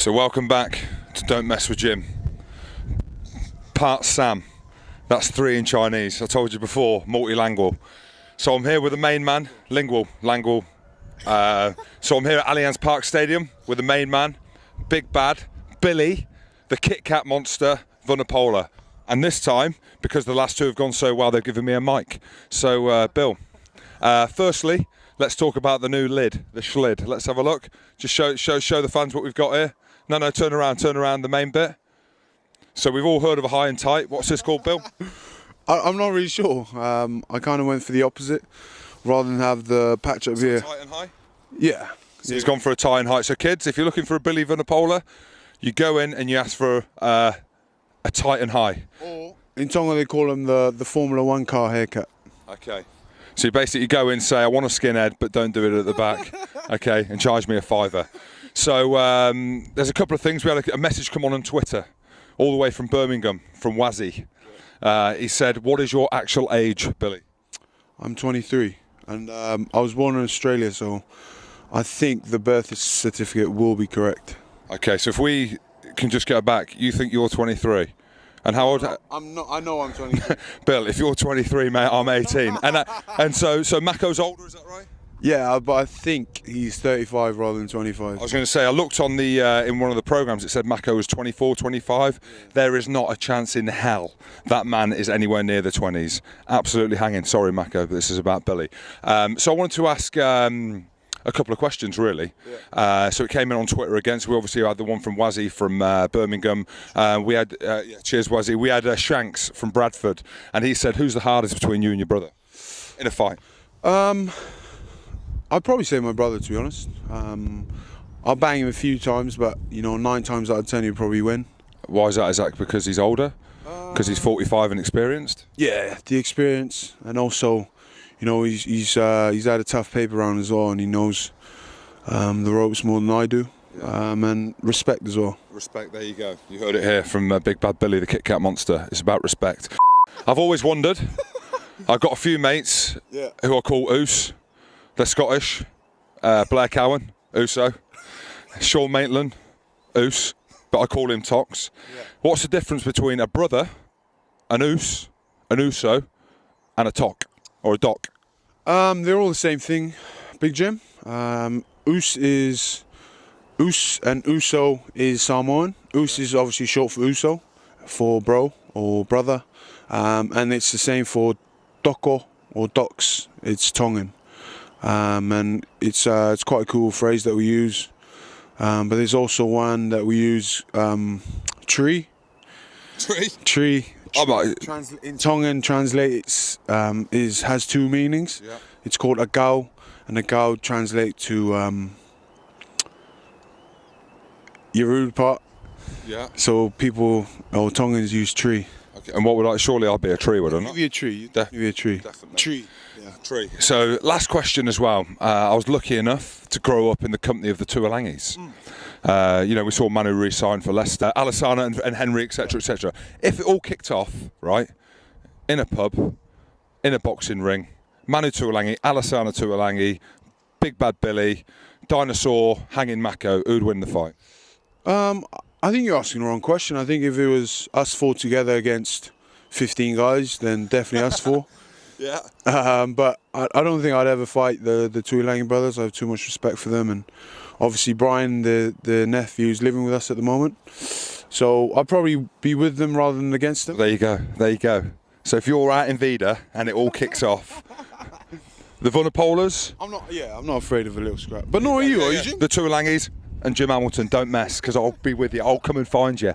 So welcome back to Don't Mess with Jim. Part Sam. That's 3 in Chinese. I told you before, multilingual. So I'm here with the main man, lingual. So I'm here at Allianz Park Stadium with the main man, Big Bad, Billy, the Kit Kat monster, Vunipola. And this time, because the last 2 have gone so well, they've given me a mic. So, Bill, firstly, let's talk about the new lid, the schlid. Let's have a look. Just show the fans what we've got here. No, turn around the main bit. So we've all heard of a high and tight. What's this called, Bill? I'm not really sure. I kind of went for the opposite, rather than have the patch up here. Tight and high? Yeah. So he's gone for a tie and height. So kids, if you're looking for a Billy Vunipola, you go in and you ask for a tight and high. Or in Tonga they call them the Formula 1 car haircut. Okay. So you basically go in and say, I want a skinhead, but don't do it at the back. Okay, and charge me a £5. So there's a couple of things. We had a message come on Twitter, all the way from Birmingham, from Wazzy. He said, what is your actual age, Billy? I'm 23, and I was born in Australia, so I think the birth certificate will be correct. Okay, so if we can just get back, you think you're 23? And how old? I'm not. I know I'm 23. Bill, if you're 23, mate, I'm 18. And so Mako's older, is that right? Yeah, but I think he's 35 rather than 25. I was going to say, I looked on the in one of the programs. It said Mako was 24, 25. There is not a chance in hell that man is anywhere near the 20s. Absolutely hanging. Sorry, Mako, but this is about Billy. So I wanted to ask a couple of questions, really. Yeah. So it came in on Twitter again. So we obviously had the one from Wazzy from Birmingham. We had, cheers, Wazzy. We had Shanks from Bradford, and he said, "Who's the hardest between you and your brother in a fight?" I'd probably say my brother, to be honest. I'll bang him a few times, but 9 times out of 10 he'll probably win. Why is that? Is that because he's older? Because he's 45 and experienced? Yeah, the experience, and also, he's had a tough paper round as well, and he knows the ropes more than I do. Yeah. And respect as well. Respect, there you go. You heard it here from Big Bad Billy, the Kit Kat monster. It's about respect. I've always wondered. I've got a few mates who I call Oos. They're Scottish. Blair Cowan, Uso. Sean Maitland, Oos, but I call him Tox. Yeah. What's the difference between a brother, an Oos, an Uso, and a Tok, or a Doc? They're all the same thing, Big Jim. Oos and Uso is Samoan. Oos is obviously short for Uso, for bro or brother. And it's the same for Doko or Docs. It's Tongan. And it's quite a cool phrase that we use. But there's also one that we use, tree. Tree. In Tongan translates has 2 meanings. Yeah. It's called agao, and agao translates to your rude part. Yeah. So people or Tongans use tree. Okay. And what would I? Surely I'd be a tree, would I not? You'd be a tree. You'd be a tree. Definitely. Tree. Yeah. Tree. So last question as well. I was lucky enough to grow up in the company of the Tuolangis. We saw Manu re-sign for Leicester, Alessandro and Henry, etc., etc. If it all kicked off, right, in a pub, in a boxing ring, Manu Tuolangi, Alessandro Tuolangi, Big Bad Billy, Dinosaur, Hanging Mako, who'd win the fight? I think you're asking the wrong question. I think if it was us 4 together against 15 guys, then definitely us 4. Yeah. But I don't think I'd ever fight the Tuolangi brothers. I have too much respect for them, and obviously Brian, the nephew, is living with us at the moment. So I'd probably be with them rather than against them. There you go. So if you're out in Vida and it all kicks off, the Vunipolas. I'm not afraid of a little scrap. But nor are you, are you, Jim? The Tuolangis and Jim Hamilton, don't mess, because I'll be with you. I'll come and find you.